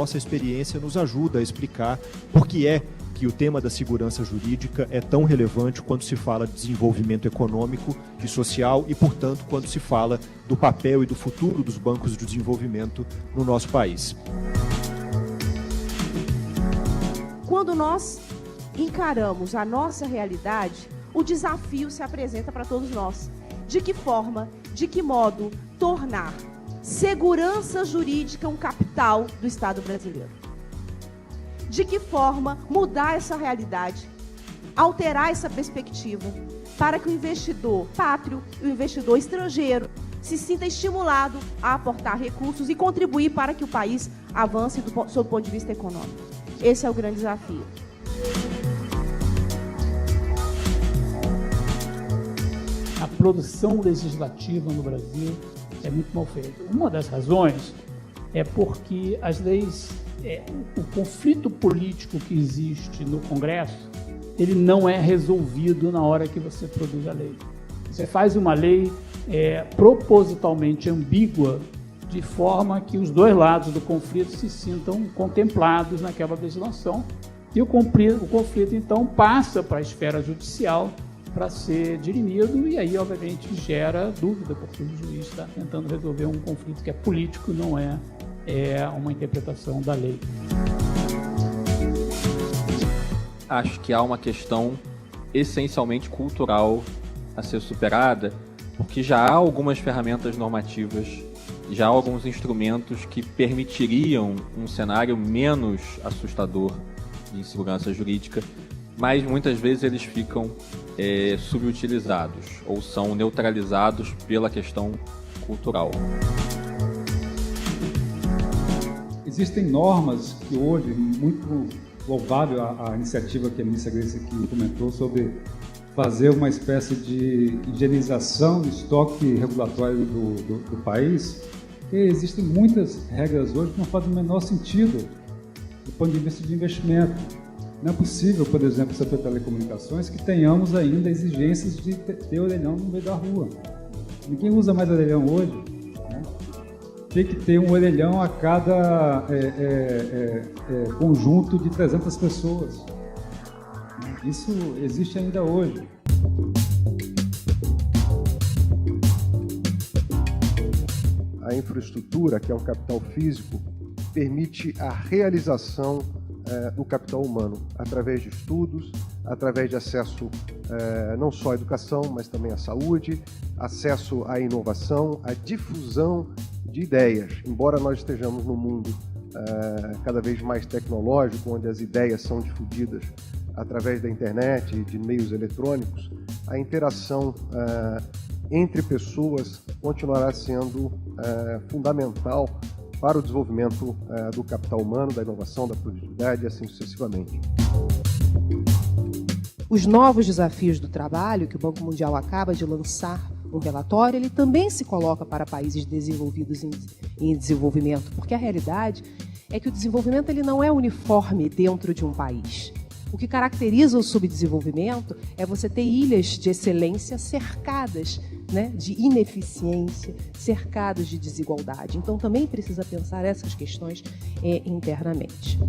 nossa experiência nos ajuda a explicar por que é que o tema da segurança jurídica é tão relevante quando se fala de desenvolvimento econômico e social e, portanto, quando se fala do papel e do futuro dos bancos de desenvolvimento no nosso país. Quando nós encaramos a nossa realidade, o desafio se apresenta para todos nós. De que forma, de que modo tornar segurança jurídica um capital do Estado brasileiro? De que forma mudar essa realidade, alterar essa perspectiva, para que o investidor pátrio e o investidor estrangeiro se sinta estimulado a aportar recursos e contribuir para que o país avance sob o ponto de vista econômico. Esse é o grande desafio. A produção legislativa no Brasil é muito mal feita. Uma das razões é porque as leis, o conflito político que existe no Congresso, ele não é resolvido na hora que você produz a lei. Você faz uma lei propositalmente ambígua, de forma que os dois lados do conflito se sintam contemplados naquela legislação, e o conflito então passa para a esfera judicial para ser dirimido, e aí obviamente gera dúvida, porque o juiz está tentando resolver um conflito que é político, não é uma interpretação da lei. Acho que há uma questão essencialmente cultural a ser superada, porque já há algumas ferramentas normativas, já há alguns instrumentos que permitiriam um cenário menos assustador de insegurança jurídica, mas muitas vezes eles ficam subutilizados ou são neutralizados pela questão cultural. Existem normas que hoje, muito louvável a iniciativa que a ministra Gleice aqui comentou sobre fazer uma espécie de higienização do estoque regulatório do país, e existem muitas regras hoje que não fazem o menor sentido do ponto de vista de investimento. Não é possível, por exemplo, setor de telecomunicações, que tenhamos ainda exigências de ter orelhão no meio da rua. Ninguém usa mais orelhão hoje, né? Tem que ter um orelhão a cada conjunto de 300 pessoas. Isso existe ainda hoje. A infraestrutura, que é um capital físico, permite a realização do capital humano, através de estudos, através de acesso não só à educação, mas também à saúde, acesso à inovação, à difusão de ideias. Embora nós estejamos num mundo cada vez mais tecnológico, onde as ideias são difundidas através da internet e de meios eletrônicos, a interação entre pessoas continuará sendo fundamental para o desenvolvimento do capital humano, da inovação, da produtividade e assim sucessivamente. Os novos desafios do trabalho, que o Banco Mundial acaba de lançar um relatório, ele também se coloca para países desenvolvidos em desenvolvimento, porque a realidade é que o desenvolvimento ele não é uniforme dentro de um país. O que caracteriza o subdesenvolvimento é você ter ilhas de excelência cercadas, né, de ineficiência, cercadas de desigualdade. Então, também precisa pensar essas questões internamente.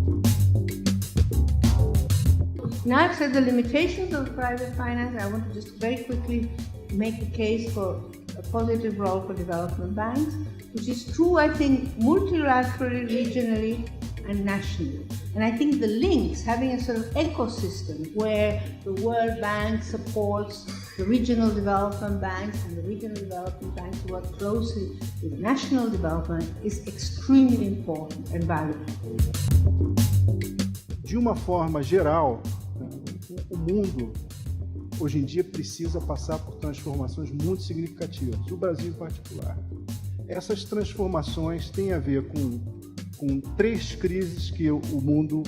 Now I've said the limitations of private finance. I want to just very quickly make a case for a positive role for development banks, which is true, I think, multilaterally, regionally, and nationally. And I think the links, having a sort of ecosystem where the World Bank supports the regional development banks and the regional development banks work closely with national development, is extremely important and valuable. De uma forma geral, o mundo hoje em dia precisa passar por transformações muito significativas, o Brasil em particular. Essas transformações têm a ver com três crises que o mundo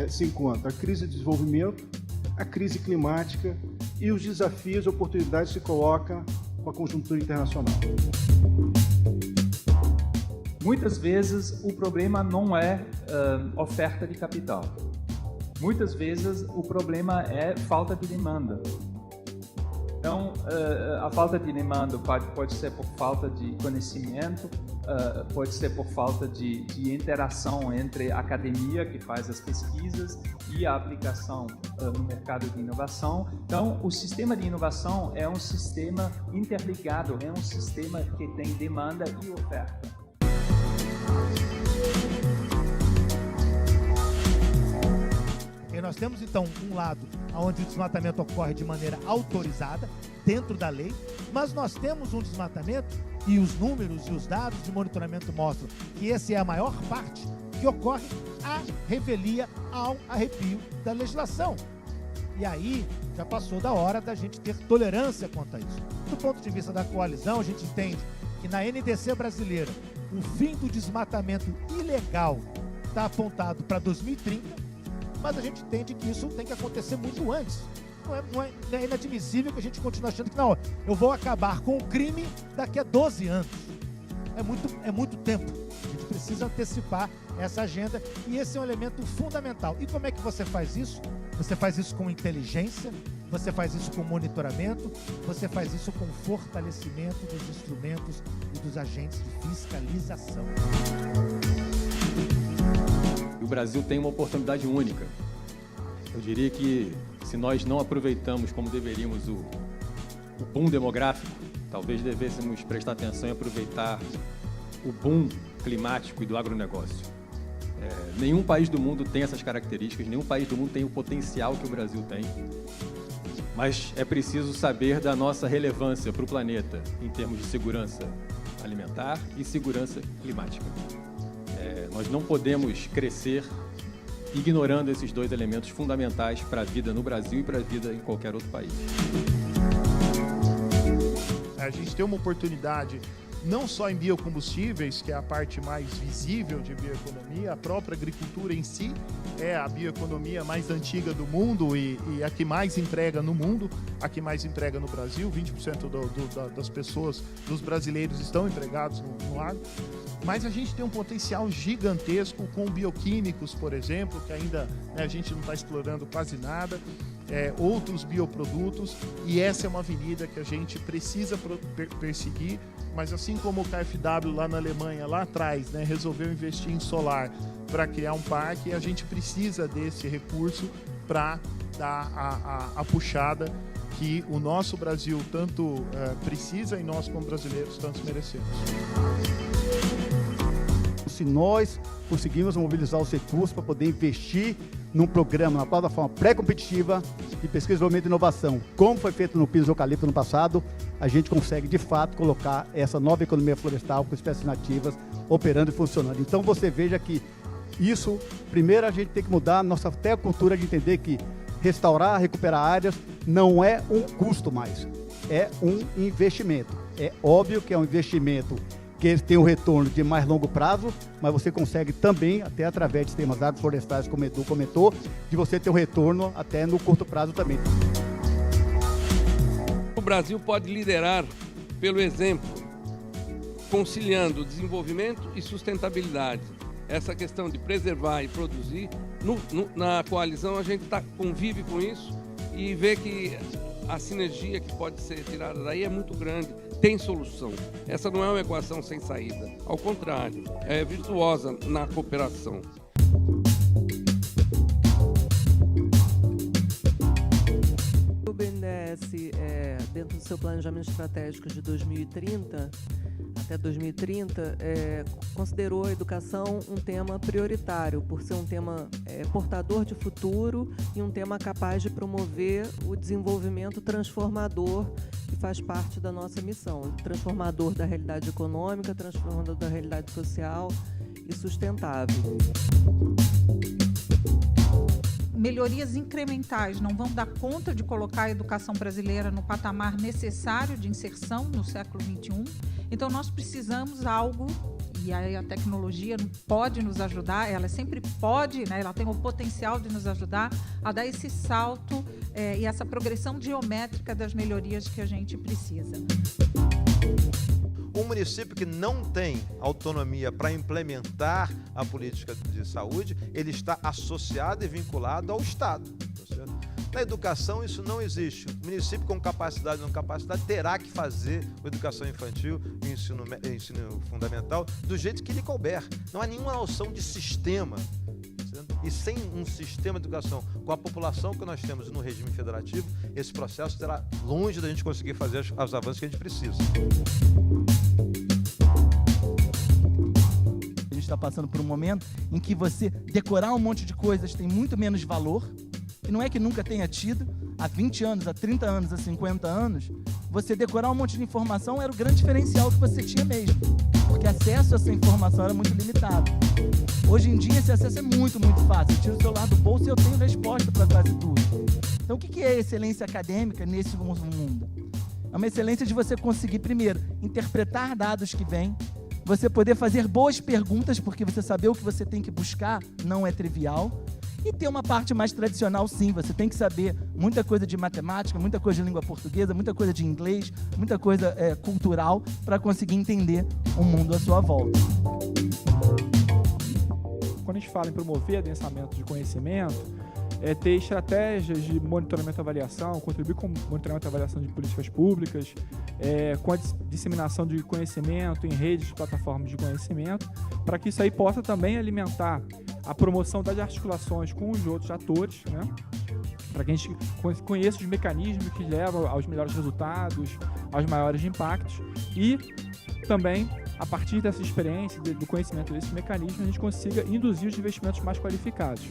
se encontra: a crise de desenvolvimento, a crise climática e os desafios e oportunidades que se colocam com a conjuntura internacional. Muitas vezes o problema não é oferta de capital. Muitas vezes o problema é falta de demanda. Então, a falta de demanda pode ser por falta de conhecimento, pode ser por falta de interação entre a academia, que faz as pesquisas, e a aplicação no mercado de inovação. Então, o sistema de inovação é um sistema interligado, é um sistema que tem demanda e oferta. E nós temos, então, um lado onde o desmatamento ocorre de maneira autorizada, dentro da lei, mas nós temos um desmatamento, e os números e os dados de monitoramento mostram que essa é a maior parte, que ocorre à revelia, ao arrepio da legislação. E aí, já passou da hora da gente ter tolerância quanto a isso. Do ponto de vista da coalizão, a gente entende que na NDC brasileira, o fim do desmatamento ilegal está apontado para 2030, mas a gente entende que isso tem que acontecer muito antes. Não é inadmissível que a gente continue achando que não, eu vou acabar com o crime daqui a 12 anos. É muito tempo. A gente precisa antecipar essa agenda e esse é um elemento fundamental. E como é que você faz isso? Você faz isso com inteligência, você faz isso com monitoramento, você faz isso com fortalecimento dos instrumentos e dos agentes de fiscalização. O Brasil tem uma oportunidade única. Eu diria que se nós não aproveitamos como deveríamos o boom demográfico, talvez devêssemos prestar atenção e aproveitar o boom climático e do agronegócio. Nenhum país do mundo tem essas características, nenhum país do mundo tem o potencial que o Brasil tem. Mas é preciso saber da nossa relevância para o planeta em termos de segurança alimentar e segurança climática. Nós não podemos crescer ignorando esses dois elementos fundamentais para a vida no Brasil e para a vida em qualquer outro país. A gente tem uma oportunidade não só em biocombustíveis, que é a parte mais visível de bioeconomia, a própria agricultura em si é a bioeconomia mais antiga do mundo e a que mais entrega no mundo, a que mais entrega no Brasil, 20% das pessoas, dos brasileiros estão empregados no agro, mas a gente tem um potencial gigantesco com bioquímicos, por exemplo, que ainda a gente não está explorando quase nada, outros bioprodutos, e essa é uma avenida que a gente precisa perseguir, mas assim como o KfW lá na Alemanha, lá atrás, resolveu investir em solar para criar um parque, a gente precisa desse recurso para dar a puxada que o nosso Brasil tanto precisa e nós como brasileiros tanto merecemos. Se nós conseguimos mobilizar os recursos para poder investir num programa, na plataforma pré-competitiva de pesquisa, desenvolvimento e inovação, como foi feito no Piso Eucalipto no passado, a gente consegue, de fato, colocar essa nova economia florestal com espécies nativas operando e funcionando. Então, você veja que isso, primeiro, a gente tem que mudar a nossa até cultura de entender que restaurar, recuperar áreas não é um custo mais, é um investimento. É óbvio que é um investimento que eles têm um retorno de mais longo prazo, mas você consegue também, até através de sistemas agroflorestais, como o Edu comentou, de você ter um retorno até no curto prazo também. O Brasil pode liderar pelo exemplo, conciliando desenvolvimento e sustentabilidade. Essa questão de preservar e produzir, na coalizão a gente convive com isso e vê que a sinergia que pode ser tirada daí é muito grande. Tem solução. Essa não é uma equação sem saída. Ao contrário, é virtuosa na cooperação. O BNDES, dentro do seu planejamento estratégico de 2030, até 2030, considerou a educação um tema prioritário, por ser um tema portador de futuro e um tema capaz de promover o desenvolvimento transformador que faz parte da nossa missão, transformador da realidade econômica, transformador da realidade social e sustentável. Melhorias incrementais não vão dar conta de colocar a educação brasileira no patamar necessário de inserção no século XXI. Então, nós precisamos algo, e aí a tecnologia pode nos ajudar, ela sempre pode, ela tem o potencial de nos ajudar a dar esse salto e essa progressão geométrica das melhorias que a gente precisa. Um município que não tem autonomia para implementar a política de saúde, ele está associado e vinculado ao Estado. Na educação, isso não existe. O município com capacidade ou não capacidade terá que fazer a educação infantil e o ensino fundamental do jeito que lhe couber. Não há nenhuma noção de sistema. E sem um sistema de educação com a população que nós temos no regime federativo, esse processo será longe da gente conseguir fazer os avanços que a gente precisa. A gente está passando por um momento em que você decorar um monte de coisas tem muito menos valor, e não é que nunca tenha tido, há 20 anos, há 30 anos, há 50 anos, você decorar um monte de informação era o grande diferencial que você tinha mesmo, porque acesso a essa informação era muito limitado. Hoje em dia esse acesso é muito, muito fácil. Eu tiro o celular do bolso e eu tenho resposta para quase tudo. Então o que é excelência acadêmica nesse mundo? É uma excelência de você conseguir, primeiro, interpretar dados que vêm, você poder fazer boas perguntas, porque você saber o que você tem que buscar não é trivial, e ter uma parte mais tradicional, sim. Você tem que saber muita coisa de matemática, muita coisa de língua portuguesa, muita coisa de inglês, muita coisa cultural, para conseguir entender o mundo à sua volta. Quando a gente fala em promover adensamento de conhecimento, ter estratégias de monitoramento e avaliação, contribuir com o monitoramento e avaliação de políticas públicas, com a disseminação de conhecimento em redes de plataformas de conhecimento, para que isso aí possa também alimentar a promoção das articulações com os outros atores, né? Para que a gente conheça os mecanismos que levam aos melhores resultados, aos maiores impactos, e também, a partir dessa experiência, do conhecimento desses mecanismos, a gente consiga induzir os investimentos mais qualificados.